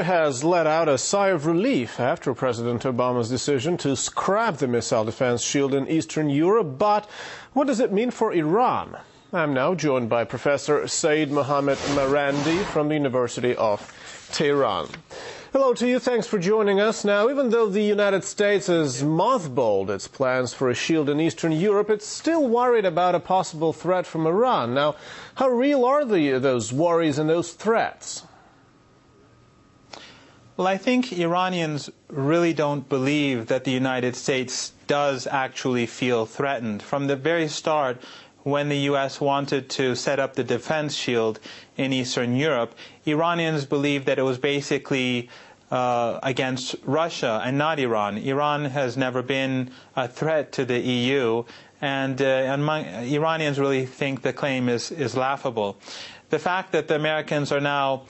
has let out a sigh of relief after President Obama's decision to scrap the missile defense shield in Eastern Europe. But what does it mean for Iran? I'm now joined by Professor Saeed Mohammed Marandi from the University of Tehran. Hello to you. Thanks for joining us. Now, even though the United States has mothballed its plans for a shield in Eastern Europe, it's still worried about a possible threat from Iran. Now, how real are those worries and those threats? Well, I think Iranians really don't believe that the United States does actually feel threatened. From the very start, when the U.S. wanted to set up the defense shield in Eastern Europe, Iranians believed that it was basically against Russia and not Iran. Iran has never been a threat to the EU, and Iranians really think the claim is laughable. The fact that the Americans are now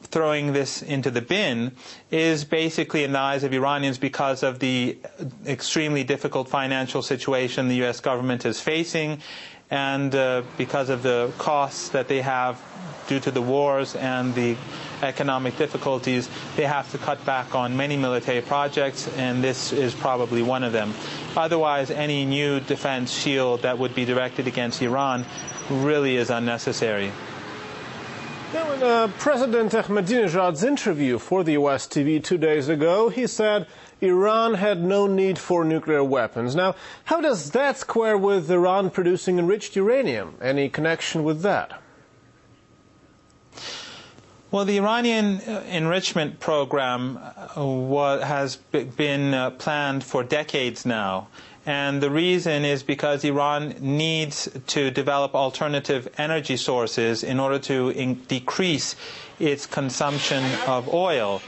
throwing this into the bin is basically in the eyes of Iranians because of the extremely difficult financial situation the U.S. government is facing, and because of the costs that they have due to the wars and the economic difficulties. They have to cut back on many military projects, and this is probably one of them. Otherwise, any new defense shield that would be directed against Iran really is unnecessary. Now, in President Ahmadinejad's interview for the U.S. TV 2 days ago, he said Iran had no need for nuclear weapons. Now, how does that square with Iran producing enriched uranium? Any connection with that? Well, the Iranian enrichment program has been planned for decades now. And the reason is because Iran needs to develop alternative energy sources in order to decrease its consumption of oil.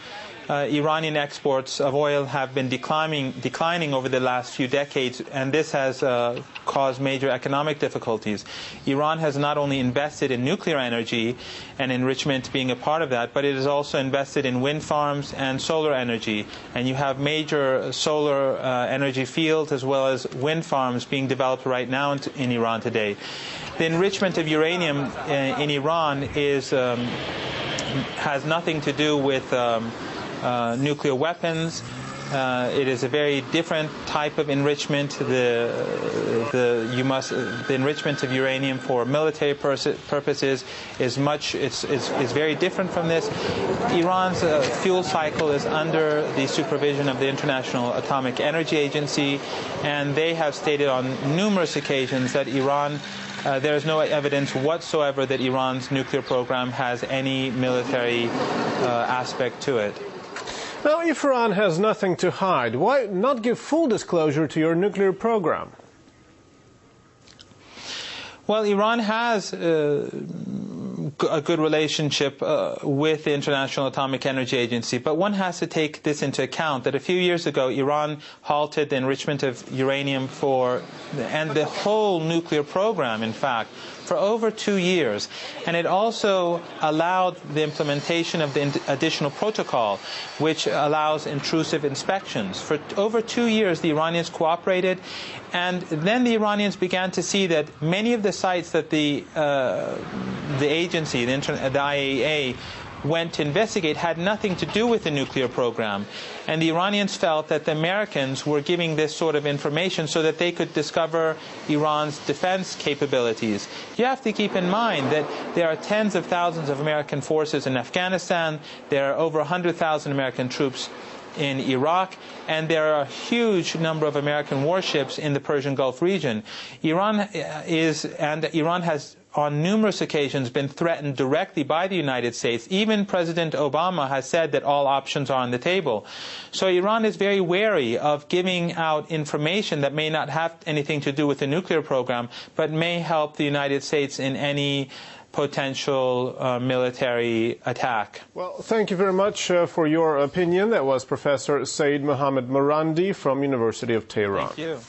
Iranian exports of oil have been declining over the last few decades, and this has caused major economic difficulties. Iran has not only invested in nuclear energy and enrichment being a part of that, but it has also invested in wind farms and solar energy. And you have major solar energy fields as well as wind farms being developed right now in Iran today. The enrichment of uranium in Iran has nothing to do with nuclear weapons. It is a very different type of enrichment. The enrichment of uranium for military purposes is very different from this. Iran's fuel cycle is under the supervision of the International Atomic Energy Agency, and they have stated on numerous occasions that there is no evidence whatsoever that Iran's nuclear program has any military aspect to it. Now, if Iran has nothing to hide, why not give full disclosure to your nuclear program? Well, Iran has a good relationship with the International Atomic Energy Agency, but one has to take this into account, that a few years ago Iran halted the enrichment of uranium and the whole nuclear program, in fact, for over 2 years. And it also allowed the implementation of the additional protocol, which allows intrusive inspections. For over 2 years, the Iranians cooperated, and then the Iranians began to see that many of the sites that the agency, the IAEA, went to investigate had nothing to do with the nuclear program. And the Iranians felt that the Americans were giving this sort of information so that they could discover Iran's defense capabilities. You have to keep in mind that there are tens of thousands of American forces in Afghanistan, there are over 100,000 American troops in Iraq, and there are a huge number of American warships in the Persian Gulf region. Iran has on numerous occasions been threatened directly by the United States. Even President Obama has said that all options are on the table. So Iran is very wary of giving out information that may not have anything to do with the nuclear program, but may help the United States in any potential military attack. Well, thank you very much for your opinion. That was Professor Saeed Mohammed Marandi from University of Tehran. Thank you.